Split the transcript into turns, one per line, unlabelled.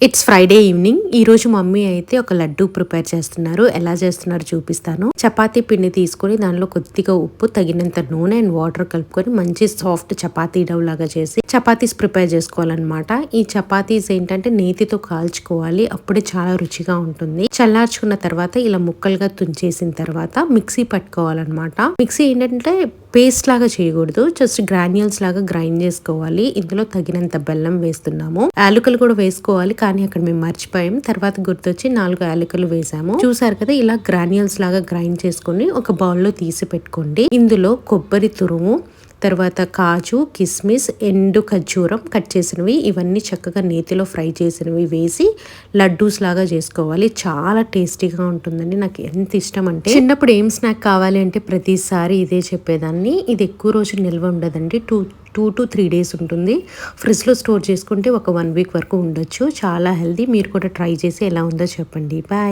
It's Friday evening. ఈ రోజు mummy అయితే ఒక లడ్డు ప్రిపేర్ చేస్తున్నారు. ఎలా చేస్తున్నారు చూపిస్తాను. చపాతీ పిండి తీసుకొని దానిలో కొద్దిగా ఉప్పు, తగినంత నూనె అండ్ వాటర్ కలుపుకొని మంచి సాఫ్ట్ చపాతీ డవ్ లాగా చేసి చపాతీస్ ప్రిపేర్ చేసుకోవాలన్నమాట. ఈ చపాతీస్ ఏంటంటే నేతితో కాల్చుకోవాలి, అప్పుడే చాలా రుచిగా ఉంటుంది. చల్లార్చుకున్న తర్వాత ఇలా ముక్కలుగా తుంచేసిన తర్వాత మిక్సీ పట్టుకోవాలన్నమాట. మిక్సీ ఏంటంటే పేస్ట్ లాగా చేయకూడదు, జస్ట్ గ్రాన్యూల్స్ లాగా గ్రైండ్ చేసుకోవాలి. ఇందులో తగినంత బెల్లం వేస్తున్నాము, యాలకులు కూడా వేసుకోవాలి, కానీ అక్కడ మేము మర్చిపోయాం. తర్వాత గుర్తొచ్చి 4 యాలకులు వేసాము. చూసారు కదా, ఇలా గ్రాన్యూల్స్ లాగా గ్రైండ్ చేసుకుని ఒక బౌల్లో తీసి పెట్టుకోండి. ఇందులో కొబ్బరి తురుము, తర్వాత కాజు, కిస్మిస్, ఎండు ఖర్జూరం కట్ చేసినవి, ఇవన్నీ చక్కగా నేతిలో ఫ్రై చేసినవి వేసి లడ్డూస్ లాగా చేసుకోవాలి. చాలా టేస్టీగా ఉంటుందండి. నాకు ఎంత ఇష్టం అంటే, చిన్నప్పుడు ఏం స్నాక్ కావాలి అంటే ప్రతిసారి ఇదే చెప్పేదాన్ని. ఇది ఎక్కువ రోజులు నిల్వ ఉండదండి, 2 to 3 days ఉంటుంది. ఫ్రిడ్జ్లో స్టోర్ చేసుకుంటే ఒక 1 week వరకు ఉండొచ్చు. చాలా హెల్దీ. మీరు కూడా ట్రై చేసి ఎలా ఉందో చెప్పండి. బాయ్.